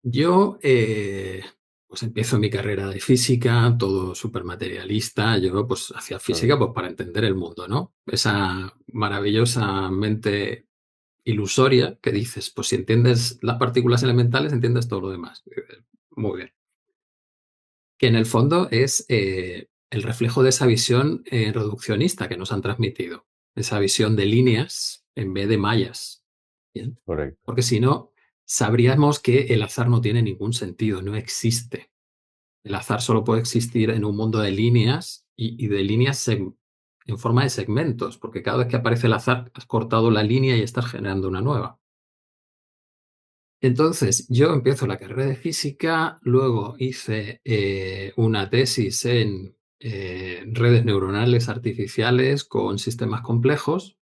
Yo, pues empiezo mi carrera de física, todo súper materialista. Yo, pues, hacía física, Mm, pues, para entender el mundo, ¿no? Esa maravillosa mente ilusoria que dices, pues, si entiendes las partículas elementales, entiendes todo lo demás. Muy bien. Que en el fondo es el reflejo de esa visión reduccionista que nos han transmitido. Esa visión de líneas en vez de mallas. ¿Bien? correcto. Porque si no, sabríamos que el azar no tiene ningún sentido, no existe. El azar solo puede existir en un mundo de líneas y de líneas en forma de segmentos, porque cada vez que aparece el azar has cortado la línea y estás generando una nueva. Entonces, yo empiezo la carrera de física, luego hice una tesis en redes neuronales artificiales con sistemas complejos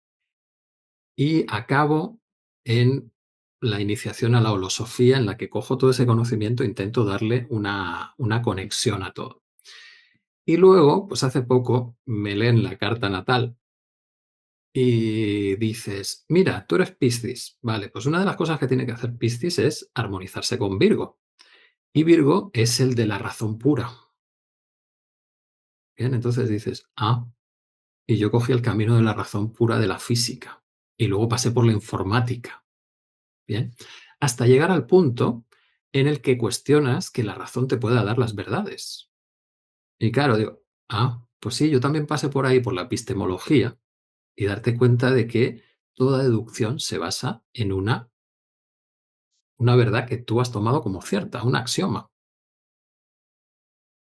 y acabo en la iniciación a la holosofía, en la que cojo todo ese conocimiento e intento darle una conexión a todo. Y luego, pues hace poco me leen la carta natal y dices, mira, tú eres Piscis. Vale, pues una de las cosas que tiene que hacer Piscis es armonizarse con Virgo. Y Virgo es el de la razón pura. Bien, entonces dices, y yo cogí el camino de la razón pura de la física. Y luego pasé por la informática. Bien, hasta llegar al punto en el que cuestionas que la razón te pueda dar las verdades. Y claro, digo, pues sí, yo también pasé por ahí, por la epistemología, y darte cuenta de que toda deducción se basa en una verdad que tú has tomado como cierta, un axioma.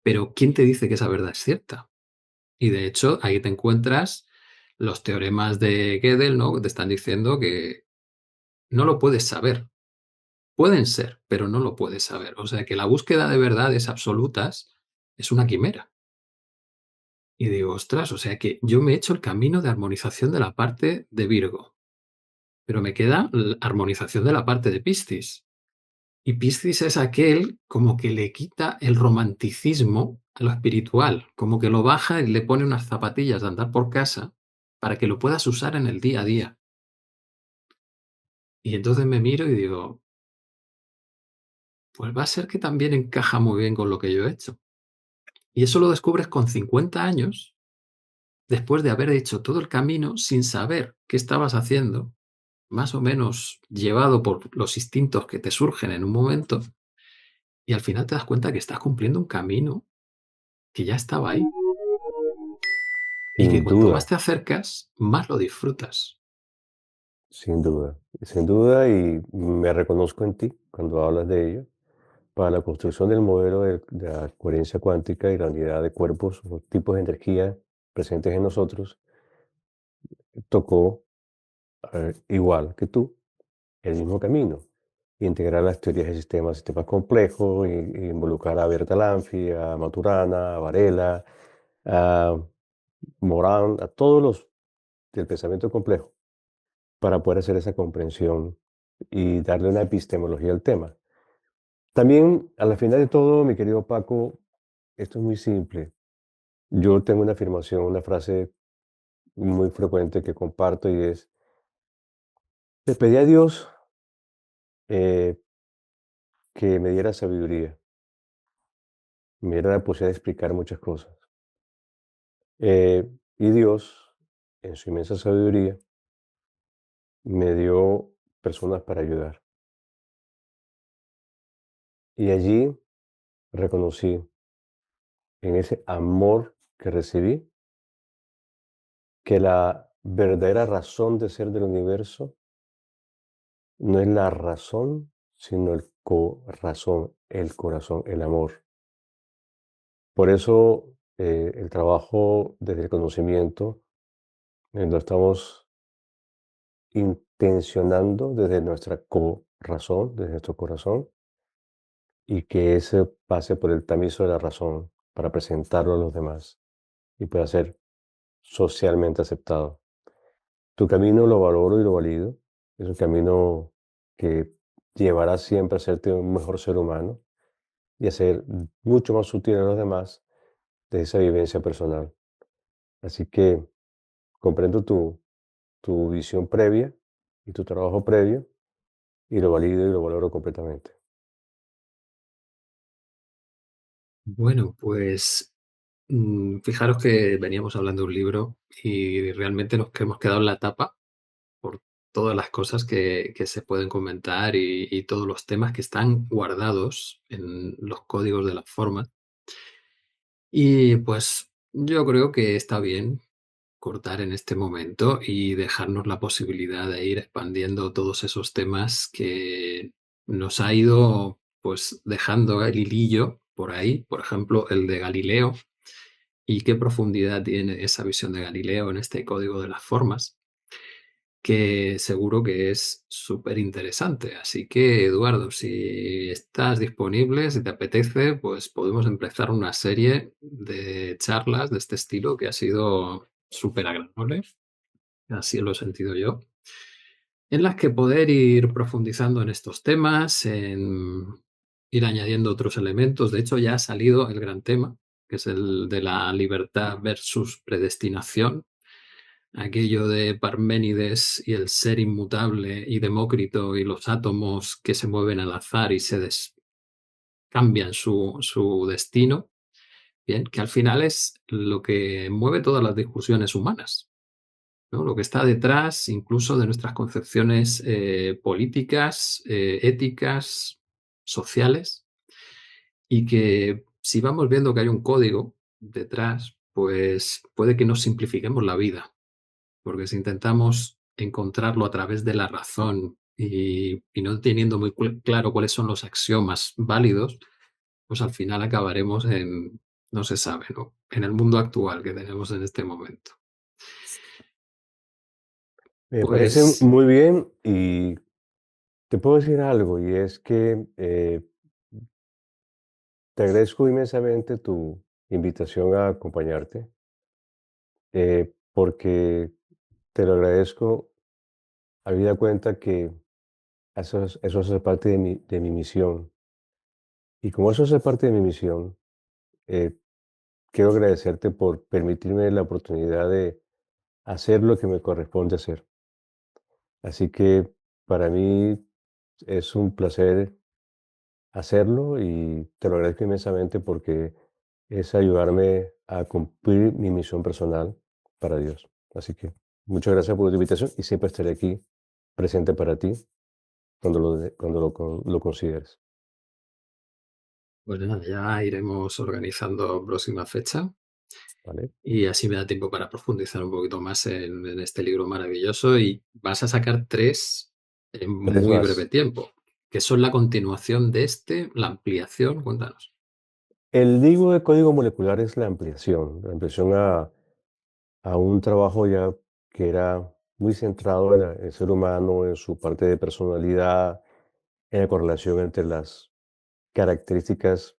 Pero ¿quién te dice que esa verdad es cierta? Y de hecho, ahí te encuentras los teoremas de Gödel, ¿no? Que te están diciendo que no lo puedes saber. Pueden ser, pero no lo puedes saber. O sea que la búsqueda de verdades absolutas es una quimera. Y digo, ostras, o sea que yo me he hecho el camino de armonización de la parte de Virgo, pero me queda la armonización de la parte de Piscis. Y Piscis es aquel como que le quita el romanticismo a lo espiritual, como que lo baja y le pone unas zapatillas de andar por casa para que lo puedas usar en el día a día. Y entonces me miro y digo, pues va a ser que también encaja muy bien con lo que yo he hecho. Y eso lo descubres con 50 años, después de haber hecho todo el camino sin saber qué estabas haciendo, más o menos llevado por los instintos que te surgen en un momento, y al final te das cuenta que estás cumpliendo un camino que ya estaba ahí y que Sin cuanto más duda, te acercas, más lo disfrutas. sin duda, y me reconozco en ti cuando hablas de ello. Para la construcción del modelo de la coherencia cuántica y la unidad de cuerpos o tipos de energía presentes en nosotros, tocó, igual que tú, el mismo camino. Integrar las teorías de sistemas complejos, y involucrar a Bertalanffy, a Maturana, a Varela, a Morán, a todos los del pensamiento complejo, para poder hacer esa comprensión y darle una epistemología al tema. También, a la final de todo, mi querido Paco, esto es muy simple. Yo tengo una afirmación, una frase muy frecuente que comparto y es, le pedí a Dios eh, que me diera sabiduría, me diera la posibilidad de explicar muchas cosas. Y Dios, en su inmensa sabiduría, me dio personas para ayudar. Y allí reconocí en ese amor que recibí que la verdadera razón de ser del universo no es la razón, sino el corazón, el amor. Por eso el trabajo desde el conocimiento lo estamos intencionando desde nuestra razón, desde nuestro corazón, y que ese pase por el tamizo de la razón para presentarlo a los demás y pueda ser socialmente aceptado. Tu camino lo valoro y lo valido. Es un camino que llevará siempre a hacerte un mejor ser humano y a ser mucho más útil a los demás de esa vivencia personal. Así que comprendo tu visión previa y tu trabajo previo y lo valido y lo valoro completamente. Bueno, pues fijaros que veníamos hablando de un libro y realmente nos hemos quedado en la tapa por todas las cosas que se pueden comentar y todos los temas que están guardados en los códigos de las formas. Y pues yo creo que está bien cortar en este momento y dejarnos la posibilidad de ir expandiendo todos esos temas que nos ha ido pues dejando el hilillo por ahí, por ejemplo, el de Galileo, y qué profundidad tiene esa visión de Galileo en este código de las formas, que seguro que es súper interesante. Así que, Eduardo, si estás disponible, si te apetece, pues podemos empezar una serie de charlas de este estilo que ha sido súper agradable, así lo he sentido yo, en las que poder ir profundizando en estos temas, en ir añadiendo otros elementos. De hecho, ya ha salido el gran tema, que es el de la libertad versus predestinación. aquello de Parménides y el ser inmutable y Demócrito y los átomos que se mueven al azar y cambian su destino, bien, que al final es lo que mueve todas las discusiones humanas, ¿no? Lo que está detrás incluso de nuestras concepciones políticas, éticas, sociales, y que si vamos viendo que hay un código detrás, pues puede que nos simplifiquemos la vida, porque si intentamos encontrarlo a través de la razón y no teniendo muy claro cuáles son los axiomas válidos, pues al final acabaremos en, no se sabe, ¿no? En el mundo actual que tenemos en este momento. Me parece Pues, muy bien y te puedo decir algo, y es que te agradezco inmensamente tu invitación a acompañarte, porque te lo agradezco habida cuenta que eso hace parte de mi misión. Y como eso hace parte de mi misión, eh, quiero agradecerte por permitirme la oportunidad de hacer lo que me corresponde hacer. Así que para mí es un placer hacerlo y te lo agradezco inmensamente porque es ayudarme a cumplir mi misión personal para Dios. Así que muchas gracias por tu invitación y siempre estaré aquí presente para ti cuando lo consideres. pues nada, ya iremos organizando próxima fecha ¿Vale? y así me da tiempo para profundizar un poquito más en este libro maravilloso y vas a sacar tres en Tres muy breve más. tiempo, que son la continuación de este, la ampliación, cuéntanos. El digo de código molecular es la ampliación a un trabajo ya que era muy centrado en el ser humano, en su parte de personalidad, en la correlación entre las características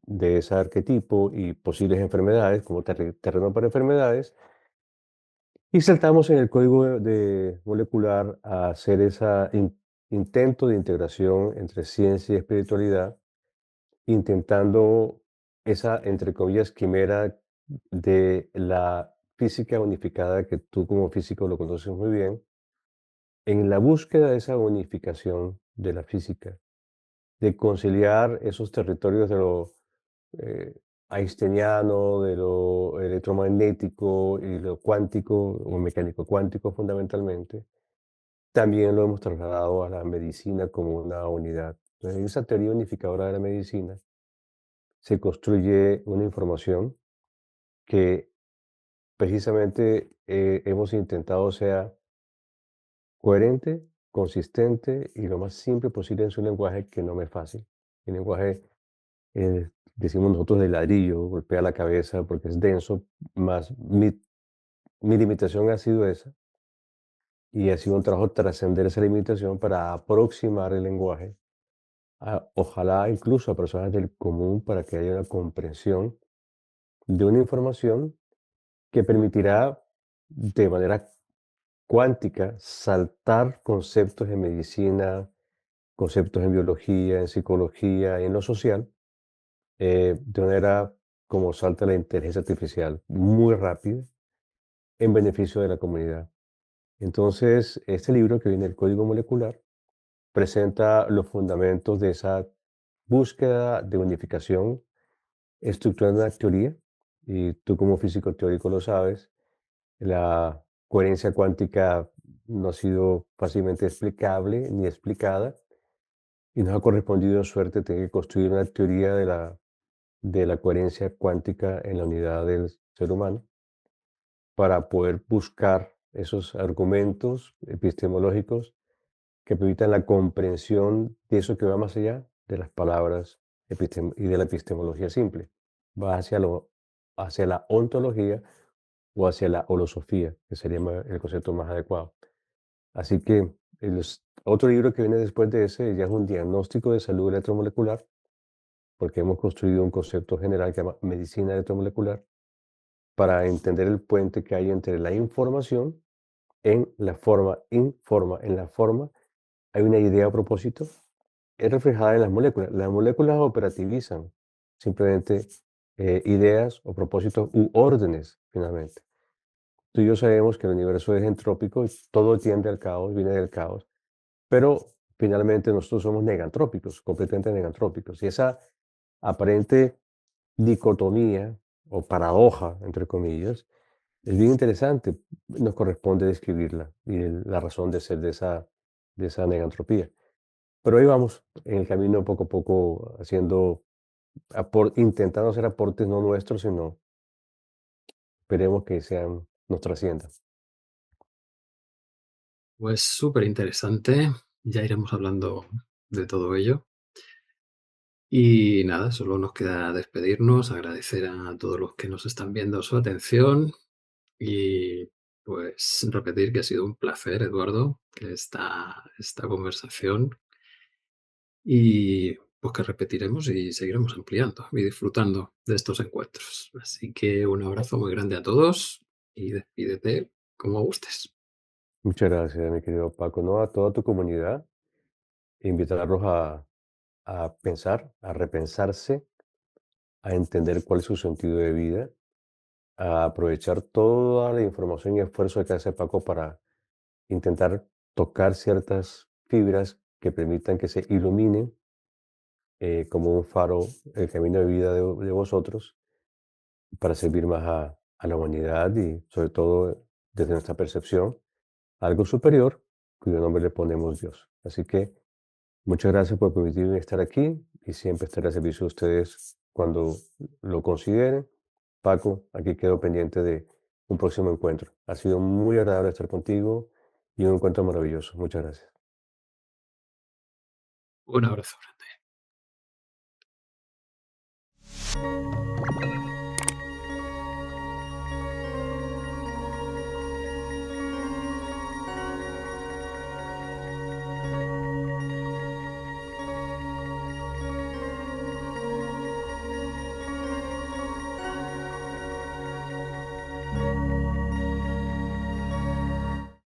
de ese arquetipo y posibles enfermedades, como terreno para enfermedades, y saltamos en el código de molecular a hacer ese intento de integración entre ciencia y espiritualidad, intentando esa, entre comillas, quimera de la física unificada, que tú como físico lo conoces muy bien, en la búsqueda de esa unificación de la física, de conciliar esos territorios de lo eh, einsteiniano, de lo electromagnético y lo cuántico o mecánico cuántico fundamentalmente, también lo hemos trasladado a la medicina como una unidad. Entonces, en esa teoría unificadora de la medicina se construye una información que precisamente hemos intentado sea coherente, consistente y lo más simple posible en su lenguaje, que no me es fácil. El lenguaje, decimos nosotros, de ladrillo, golpea la cabeza porque es denso, más mi limitación ha sido esa, y ha sido un trabajo trascender esa limitación para aproximar el lenguaje, ojalá incluso a personas del común, para que haya una comprensión de una información que permitirá de manera cuántica saltar conceptos en medicina, conceptos en biología, en psicología, en lo social, de manera como salta la inteligencia artificial, muy rápida, en beneficio de la comunidad. Entonces, este libro que viene el código molecular presenta los fundamentos de esa búsqueda de unificación estructurada en una teoría, y tú como físico teórico lo sabes, la coherencia cuántica no ha sido fácilmente explicable ni explicada, y nos ha correspondido, suerte, tener que construir una teoría de la coherencia cuántica en la unidad del ser humano para poder buscar esos argumentos epistemológicos que permitan la comprensión de eso que va más allá de las palabras y de la epistemología simple. Va hacia la ontología o hacia la holosofía, que sería el concepto más adecuado. Así que otro libro que viene después de ese ya es un diagnóstico de salud electromolecular, porque hemos construido un concepto general que se llama medicina electromolecular para entender el puente que hay entre la información en la forma, en la forma hay una idea a propósito, es reflejada en las moléculas. Las moléculas operativizan simplemente ideas o propósitos u órdenes, finalmente. Tú y yo sabemos que el universo es entrópico y todo tiende al caos, viene del caos, pero finalmente nosotros somos negantrópicos, completamente negantrópicos. Y esa aparente dicotomía o paradoja, entre comillas, es bien interesante. Nos corresponde describirla y la razón de ser de esa negantropía. Pero ahí vamos, en el camino poco a poco haciendo, intentando hacer aportes no nuestros, sino esperemos que sean, nos trasciendan. Pues súper interesante. Ya iremos hablando de todo ello. Y nada, solo nos queda despedirnos, agradecer a todos los que nos están viendo su atención y pues repetir que ha sido un placer, Eduardo, esta conversación y pues que repetiremos y seguiremos ampliando y disfrutando de estos encuentros. Así que un abrazo muy grande a todos y despídete como gustes. Muchas gracias, mi querido Paco. No, a toda tu comunidad, invitarlos a pensar, a repensarse, a entender cuál es su sentido de vida, a aprovechar toda la información y esfuerzo que hace Paco para intentar tocar ciertas fibras que permitan que se iluminen como un faro el camino de vida de vosotros para servir más a la humanidad y sobre todo desde nuestra percepción, algo superior cuyo nombre le ponemos Dios. Así que muchas gracias por permitirme estar aquí y siempre estaré a servicio de ustedes cuando lo consideren. Paco, aquí quedo pendiente de un próximo encuentro. Ha sido muy agradable estar contigo y un encuentro maravilloso. Muchas gracias. Un abrazo.